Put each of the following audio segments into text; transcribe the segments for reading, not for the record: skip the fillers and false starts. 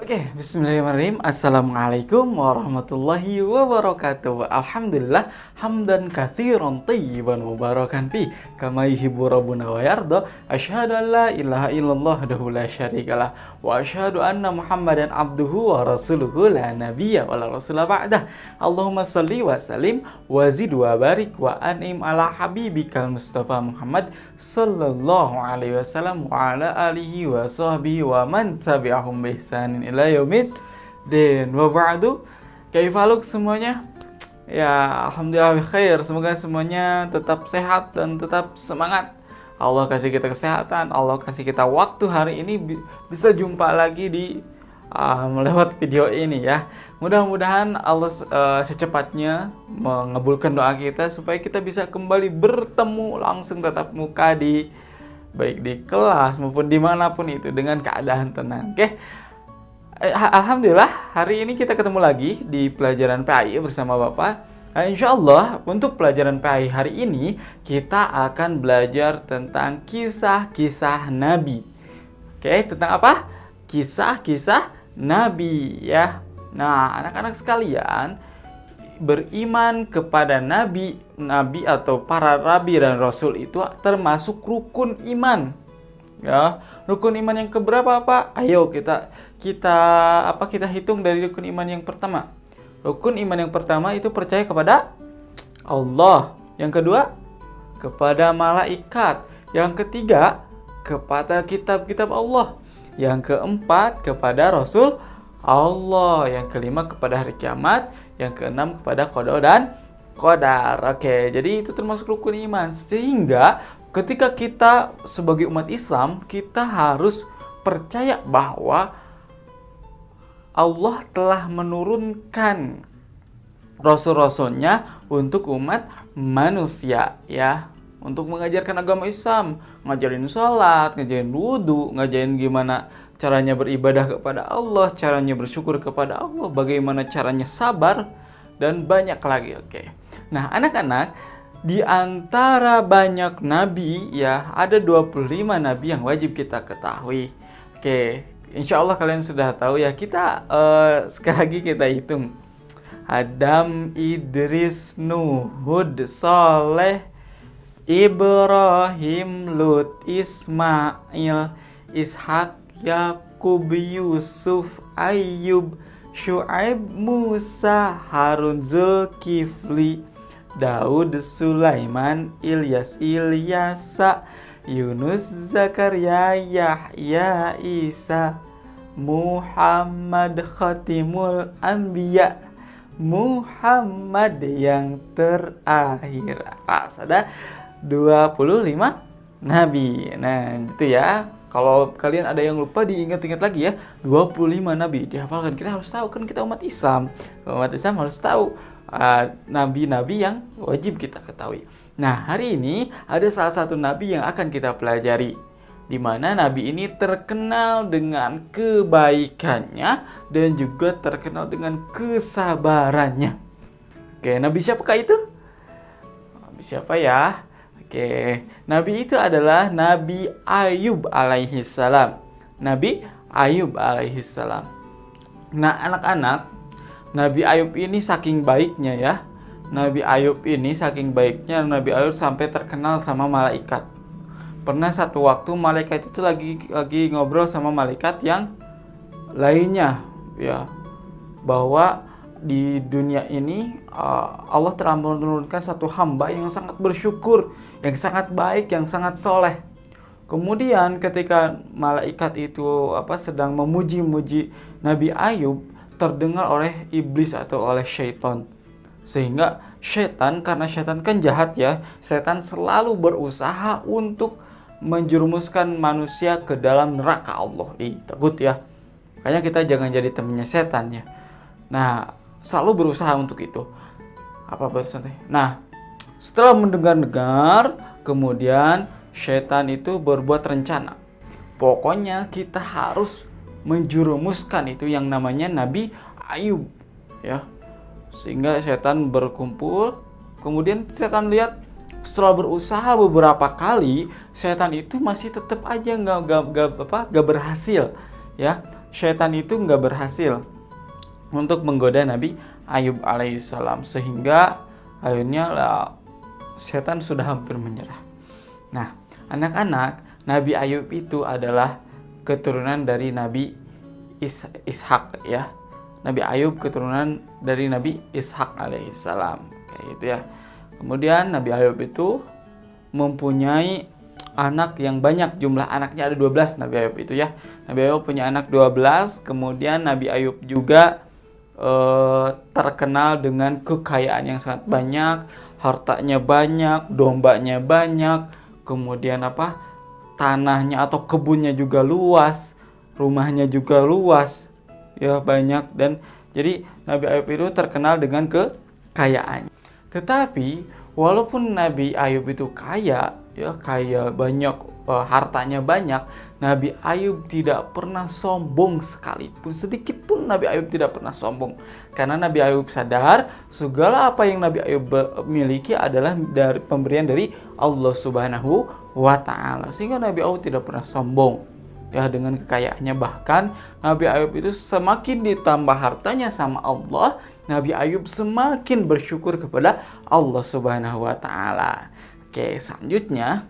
Oke, bismillahirrahmanirrahim. Assalamualaikum warahmatullahi wabarakatuh. Alhamdulillah, hamdan katsiran thayyiban mubarakan fi kama yuhibbu rabbuna wa yarda. Asyhadu an la ilaha illallah wahdahu la syarikalah wa asyhadu anna Muhammadan abduhu wa rasuluhu la nabiyya wa la rasula ba'dah. Allahumma shalli wa sallim wa zid wa barik wa an'im ala habibikal Mustafa Muhammad sallallahu alaihi wasallam wa ala alihi wa sahbihi wa man tabi'ahum bi ihsanin ila yaumid din wa ba'du. Kaifaluk semuanya? Ya, alhamdulillah khair. Semoga semuanya tetap sehat dan tetap semangat. Allah kasih kita kesehatan, Allah kasih kita waktu hari ini bisa jumpa lagi di lewat video ini ya. Mudah-mudahan Allah secepatnya mengabulkan doa kita supaya kita bisa kembali bertemu langsung tatap muka di baik di kelas maupun dimanapun itu dengan keadaan tenang. Oke. Alhamdulillah hari ini kita ketemu lagi di pelajaran PAI bersama Bapak. Insya Allah untuk pelajaran PAI hari ini kita akan belajar tentang kisah-kisah Nabi. Oke, tentang apa? Kisah-kisah Nabi ya. Nah, anak-anak sekalian, beriman kepada nabi atau para nabi dan rasul itu termasuk rukun iman. Ya, rukun iman yang keberapa Pak? Ayo kita hitung dari rukun iman yang pertama. Rukun iman yang pertama itu percaya kepada Allah. Yang kedua, kepada malaikat. Yang ketiga, kepada kitab-kitab Allah. Yang keempat, kepada Rasul Allah. Yang kelima, kepada hari kiamat. Yang keenam, kepada qada dan qadar. Oke, jadi itu termasuk rukun iman. Sehingga ketika kita sebagai umat Islam, kita harus percaya bahwa Allah telah menurunkan rasul-rasulnya untuk umat manusia ya, untuk mengajarkan agama Islam, ngajarin sholat, ngajarin wudu, ngajarin gimana caranya beribadah kepada Allah, caranya bersyukur kepada Allah, bagaimana caranya sabar, dan banyak lagi. Oke. Nah, anak-anak, di antara banyak nabi ya, ada 25 nabi yang wajib kita ketahui. Oke, insya Allah kalian sudah tahu ya. Kita sekali lagi kita hitung. Adam, Idris, Nuh, Hud, Saleh, Ibrahim, Lut, Ismail, Ishak, Yakub, Yusuf, Ayub, Syuaib, Musa, Harun, Zulkifli, Daud, Sulaiman, Ilyas, Ilyasa, Yunus, Zakaria, Yahya, Isa, Muhammad, Khatimul Anbiya, Muhammad yang terakhir. Ada 25 nabi. Nah, itu ya. Kalau kalian ada yang lupa, diingat-ingat lagi ya. 25 nabi dihafalkan. Kita harus tahu, kan kita umat Islam. Umat Islam harus tahu nabi-nabi yang wajib kita ketahui. Nah, hari ini ada salah satu nabi yang akan kita pelajari, di mana nabi ini terkenal dengan kebaikannya dan juga terkenal dengan kesabarannya. Oke, nabi siapakah itu? Nabi siapa ya? Oke, nabi itu adalah Nabi Ayub alaihissalam. Nabi Ayub alaihissalam. Nah, anak-anak, Nabi Ayub ini saking baiknya ya. Nabi Ayub ini saking baiknya, Nabi Ayub sampai terkenal sama malaikat. Pernah satu waktu malaikat itu lagi ngobrol sama malaikat yang lainnya ya, bahwa di dunia ini Allah telah menurunkan satu hamba yang sangat bersyukur, yang sangat baik, yang sangat soleh. Kemudian ketika malaikat itu sedang memuji-muji Nabi Ayub, terdengar oleh iblis atau oleh syaitan. Sehingga syaitan, karena syaitan kan jahat ya, syaitan selalu berusaha untuk menjerumuskan manusia ke dalam neraka Allah. Takut ya. Makanya kita jangan jadi temannya setan ya. Nah, selalu berusaha untuk itu. Nah, setelah mendengar-dengar, kemudian syaitan itu berbuat rencana. Pokoknya kita harus menjerumuskan itu yang namanya Nabi Ayub ya. Sehingga setan berkumpul, kemudian setan lihat setelah berusaha beberapa kali, setan itu masih tetap aja nggak berhasil ya. syaitan itu nggak berhasil untuk menggoda Nabi Ayub alaihissalam, sehingga akhirnya syaitan sudah hampir menyerah. Nah, anak-anak, Nabi Ayub itu adalah keturunan dari Nabi Ishak ya. Nabi Ayub keturunan dari Nabi Ishak alaihissalam, kayak gitu ya. Kemudian Nabi Ayub itu mempunyai anak yang banyak, jumlah anaknya ada 12 Nabi Ayub itu ya. Nabi Ayub punya anak 12, kemudian Nabi Ayub juga terkenal dengan kekayaan yang sangat banyak, hartanya banyak, dombanya banyak, kemudian tanahnya atau kebunnya juga luas, rumahnya juga luas, ya banyak. Dan jadi Nabi Ayub itu terkenal dengan kekayaan. Tetapi walaupun Nabi Ayub itu kaya, ya kaya banyak, hartanya banyak, Nabi Ayub tidak pernah sombong sekalipun, sedikit pun Nabi Ayub tidak pernah sombong. Karena Nabi Ayub sadar segala apa yang Nabi Ayub miliki adalah dari pemberian dari Allah Subhanahu wa Ta'ala, sehingga Nabi Ayub tidak pernah sombong ya dengan kekayaannya. Bahkan Nabi Ayub itu semakin ditambah hartanya sama Allah, Nabi Ayub semakin bersyukur kepada Allah Subhanahu wa Ta'ala. Oke, selanjutnya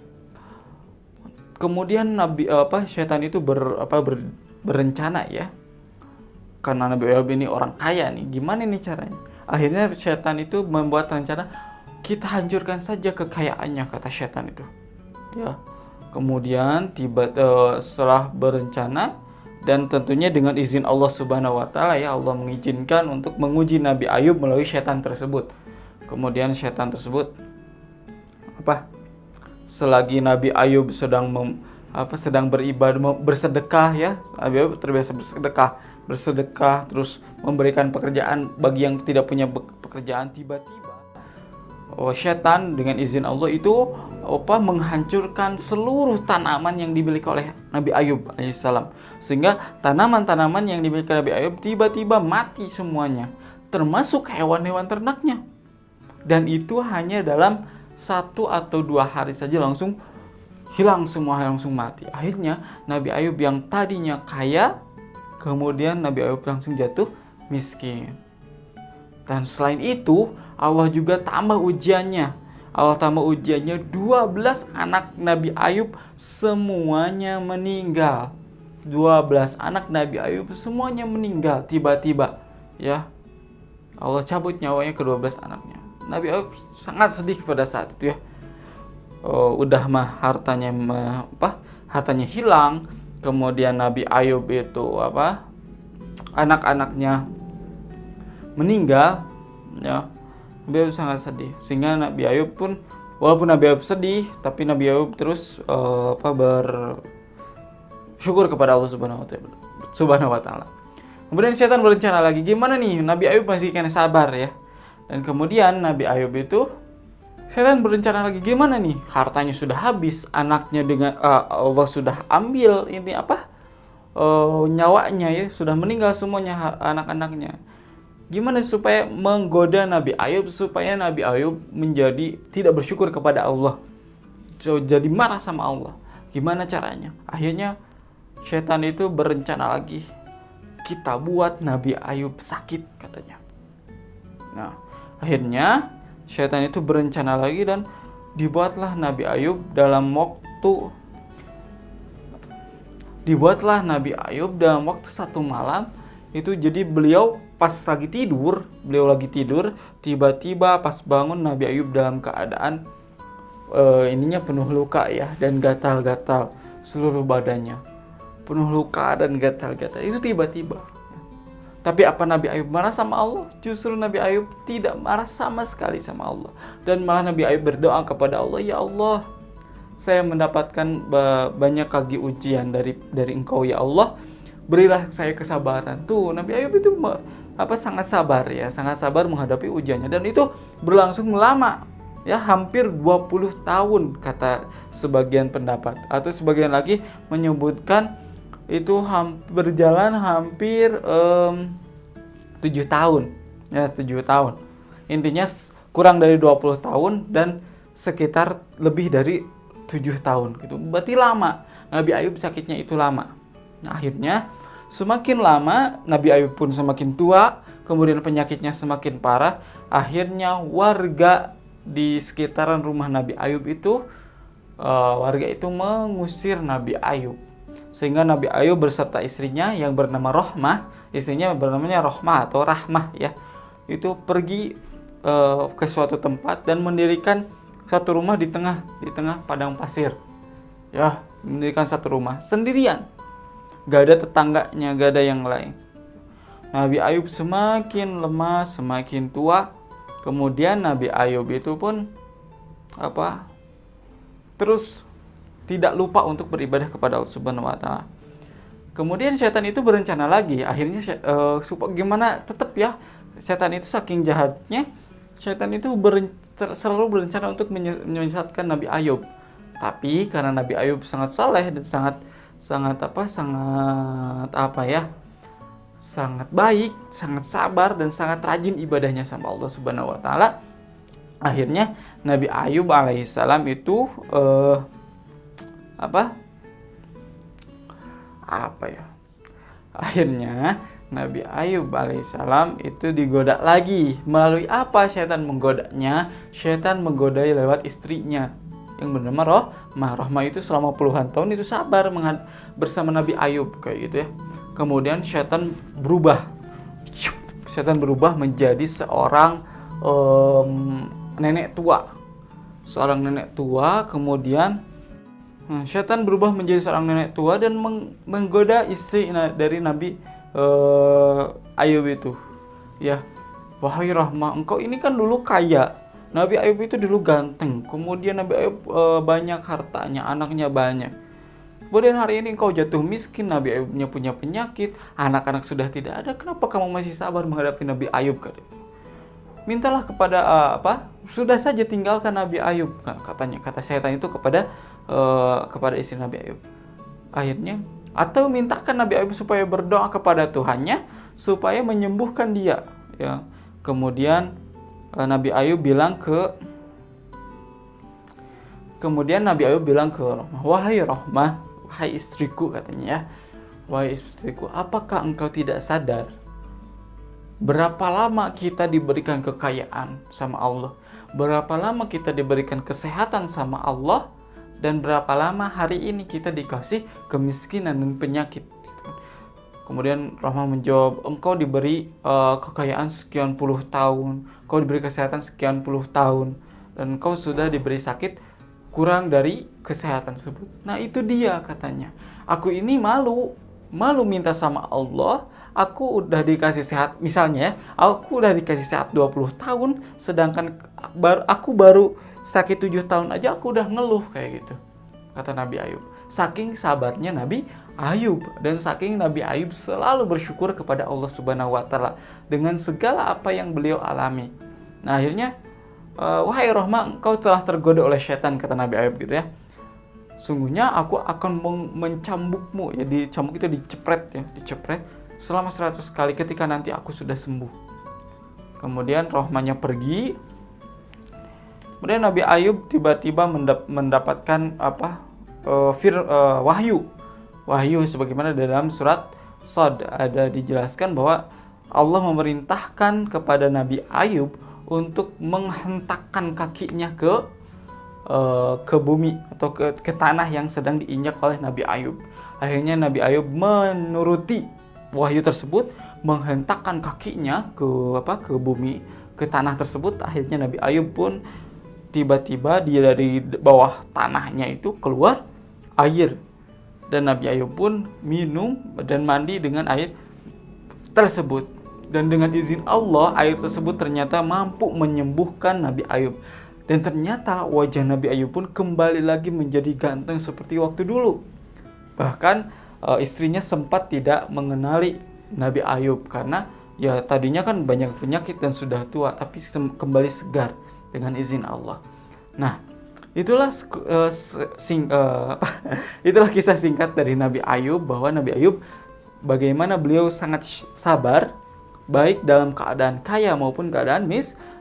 kemudian syaitan itu berencana ya. Karena Nabi Ayub ini orang kaya nih, gimana nih caranya? Akhirnya syaitan itu membuat rencana, kita hancurkan saja kekayaannya, kata syaitan itu. Ya. Kemudian setelah berencana dan tentunya dengan izin Allah Subhanahu wa Ta'ala ya, Allah mengizinkan untuk menguji Nabi Ayub melalui syaitan tersebut. Kemudian syaitan tersebut selagi Nabi Ayub sedang beribadah, bersedekah ya. Nabi Ayub terbiasa bersedekah terus memberikan pekerjaan bagi yang tidak punya pekerjaan. Tiba-tiba syaitan dengan izin Allah itu menghancurkan seluruh tanaman yang dimiliki oleh Nabi Ayub alaihissalam, sehingga tanaman-tanaman yang dimiliki Nabi Ayub tiba-tiba mati semuanya, termasuk hewan-hewan ternaknya. Dan itu hanya dalam 1 atau 2 hari saja langsung hilang semua, langsung mati. Akhirnya Nabi Ayub yang tadinya kaya, kemudian Nabi Ayub langsung jatuh miskin. Dan selain itu Allah juga tambah ujiannya. Allah tambah ujiannya, 12 anak Nabi Ayub semuanya meninggal. 12 anak Nabi Ayub semuanya meninggal tiba-tiba ya. Allah cabut nyawanya ke 12 anaknya. Nabi Ayub sangat sedih pada saat itu ya. Udah mah hartanya hilang, kemudian Nabi Ayub itu anak-anaknya meninggal ya. Nabi Ayub sangat sedih, sehingga Nabi Ayub pun, walaupun Nabi Ayub sedih, tapi Nabi Ayub terus bersyukur kepada Allah Subhanahu wa Ta'ala. Kemudian syaitan berencana lagi, gimana nih Nabi Ayub masih kena sabar ya. Dan kemudian Nabi Ayub itu, syaitan berencana lagi, gimana nih hartanya sudah habis, anaknya dengan Allah sudah ambil ini nyawanya ya, sudah meninggal semuanya anak-anaknya. Gimana supaya menggoda Nabi Ayub, supaya Nabi Ayub menjadi tidak bersyukur kepada Allah, jadi marah sama Allah. Gimana caranya? Akhirnya syaitan itu berencana lagi, kita buat Nabi Ayub sakit katanya. Nah, akhirnya syaitan itu berencana lagi dan dibuatlah Nabi Ayub dalam waktu 1 malam itu. Jadi beliau lagi tidur, tiba-tiba pas bangun Nabi Ayub dalam keadaan penuh luka ya, dan gatal-gatal seluruh badannya, penuh luka dan gatal-gatal itu tiba-tiba. Tapi apa Nabi Ayub marah sama Allah? Justru Nabi Ayub tidak marah sama sekali sama Allah, dan malah Nabi Ayub berdoa kepada Allah, ya Allah, saya mendapatkan banyak kali ujian dari Engkau ya Allah, berilah saya kesabaran. Tuh Nabi Ayub itu sangat sabar ya, sangat sabar menghadapi ujiannya, dan itu berlangsung lama ya, hampir 20 tahun kata sebagian pendapat, atau sebagian lagi menyebutkan itu berjalan hampir 7 tahun ya, 7 tahun. Intinya kurang dari 20 tahun dan sekitar lebih dari 7 tahun gitu. Berarti lama. Nabi Ayub sakitnya itu lama. Nah, akhirnya Semakin lama Nabi Ayub pun semakin tua, kemudian penyakitnya semakin parah. Akhirnya warga di sekitaran rumah Nabi Ayub itu warga itu mengusir Nabi Ayub, sehingga Nabi Ayub beserta istrinya yang bernama Rohmah, istrinya bernamanya Rohmah atau Rahmah ya, itu pergi ke suatu tempat dan mendirikan satu rumah di tengah padang pasir ya, mendirikan satu rumah sendirian, gak ada tetangganya, gak ada yang lain. Nabi Ayub semakin lemah, semakin tua. Kemudian Nabi Ayub itu pun terus tidak lupa untuk beribadah kepada Allah Subhanahu wa taala. Kemudian setan itu berencana lagi. Akhirnya gimana tetap ya, setan itu saking jahatnya, setan itu selalu berencana untuk menyesatkan Nabi Ayub. Tapi karena Nabi Ayub sangat saleh dan sangat baik, sangat sabar dan sangat rajin ibadahnya sama Allah Subhanahu wa taala. Akhirnya Nabi Ayub alaihissalam itu akhirnya Nabi Ayub alaihissalam itu digoda lagi. Melalui apa setan menggodanya? Setan menggodai lewat istrinya yang bernama Rohmah. Rohmah itu selama puluhan tahun itu sabar bersama Nabi Ayub kayak gitu ya. Kemudian setan berubah menjadi seorang nenek tua. Kemudian setan berubah menjadi seorang nenek tua dan menggoda istri dari Nabi Ayub itu ya. Wahai Rahmah, engkau ini kan dulu kaya. Nabi Ayub itu dulu ganteng. Kemudian Nabi Ayub banyak hartanya, anaknya banyak. Kemudian hari ini engkau jatuh miskin, Nabi Ayubnya punya penyakit, anak-anak sudah tidak ada. Kenapa kamu masih sabar menghadapi Nabi Ayub? Mintalah kepada sudah saja tinggalkan Nabi Ayub, kata setan itu kepada istri Nabi Ayub. Akhirnya atau mintakan Nabi Ayub supaya berdoa kepada Tuhannya supaya menyembuhkan dia ya. Kemudian Nabi Ayub bilang ke Rohmah, wahai Rohmah, wahai istriku, katanya ya, wahai istriku, apakah engkau tidak sadar berapa lama kita diberikan kekayaan sama Allah, berapa lama kita diberikan kesehatan sama Allah, dan berapa lama hari ini kita dikasih kemiskinan dan penyakit. Kemudian Rahmah menjawab, engkau diberi kekayaan sekian puluh tahun, engkau diberi kesehatan sekian puluh tahun, dan engkau sudah diberi sakit kurang dari kesehatan tersebut. Nah itu dia katanya, aku ini malu minta sama Allah, aku udah dikasih sehat, misalnya aku udah dikasih sehat 20 tahun, sedangkan aku baru sakit 7 tahun aja aku udah ngeluh kayak gitu, kata Nabi Ayub. Saking sabarnya Nabi Ayub, dan saking Nabi Ayub selalu bersyukur kepada Allah Subhanahu wa taala dengan segala apa yang beliau alami. Nah akhirnya wahai Rahmah, engkau telah tergoda oleh setan, kata Nabi Ayub gitu ya. Sungguhnya aku akan mencambukmu ya, dicambuk itu dicepret selama 100 kali ketika nanti aku sudah sembuh. Kemudian Rahmahnya pergi. Kemudian Nabi Ayub tiba-tiba mendapatkan wahyu sebagaimana dalam surat Shad ada dijelaskan bahwa Allah memerintahkan kepada Nabi Ayub untuk menghentakkan kakinya ke bumi atau ke tanah yang sedang diinjak oleh Nabi Ayub. Akhirnya Nabi Ayub menuruti wahyu tersebut, menghentakkan kakinya ke bumi, ke tanah tersebut. Akhirnya Nabi Ayub pun tiba-tiba dia dari bawah tanahnya itu keluar air, dan Nabi Ayub pun minum dan mandi dengan air tersebut, dan dengan izin Allah air tersebut ternyata mampu menyembuhkan Nabi Ayub, dan ternyata wajah Nabi Ayub pun kembali lagi menjadi ganteng seperti waktu dulu. Bahkan istrinya sempat tidak mengenali Nabi Ayub karena ya tadinya kan banyak penyakit dan sudah tua, tapi kembali segar dengan izin Allah. Nah, itulah kisah singkat dari Nabi Ayub, bahwa Nabi Ayub bagaimana beliau sangat sabar, baik dalam keadaan kaya maupun keadaan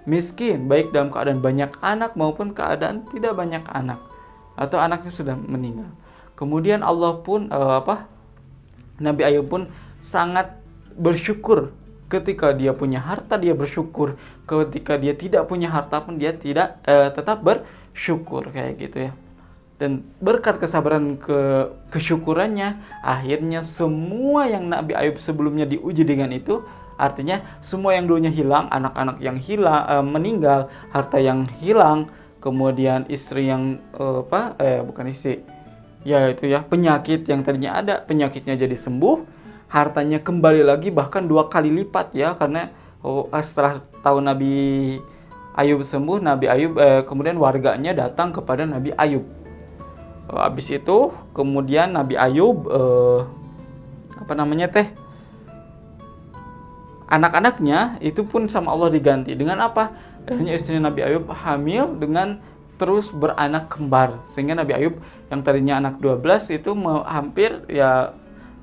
miskin, baik dalam keadaan banyak anak maupun keadaan tidak banyak anak atau anaknya sudah meninggal. Kemudian Allah pun Nabi Ayub pun sangat bersyukur. Ketika dia punya harta dia bersyukur, ketika dia tidak punya harta pun dia tidak tetap bersyukur kayak gitu ya. Dan berkat kesabaran kesyukurannya, akhirnya semua yang Nabi Ayub sebelumnya diuji dengan itu, artinya semua yang dulunya hilang, anak-anak yang hilang, meninggal, harta yang hilang, kemudian istri yang bukan istri, ya itu ya, penyakit yang tadinya ada, penyakitnya jadi sembuh, hartanya kembali lagi bahkan 2 kali lipat ya, karena setelah tahu Nabi Ayub sembuh, Nabi Ayub kemudian warganya datang kepada Nabi Ayub. Habis itu kemudian Nabi Ayub anak-anaknya itu pun sama Allah diganti dengan apa? Akhirnya istri Nabi Ayub hamil dengan terus beranak kembar, sehingga Nabi Ayub yang tadinya anak 12 itu hampir ya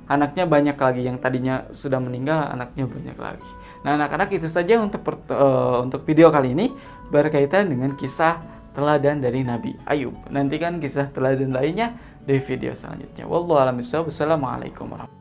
anaknya banyak lagi, yang tadinya sudah meninggal anaknya banyak lagi. Nah anak-anak, itu saja untuk video kali ini berkaitan dengan kisah teladan dari Nabi Ayub. Nantikan kisah teladan lainnya di video selanjutnya. Wallahu a'lam bishawab. Wassalamualaikum warahmatullahi wabarakatuh.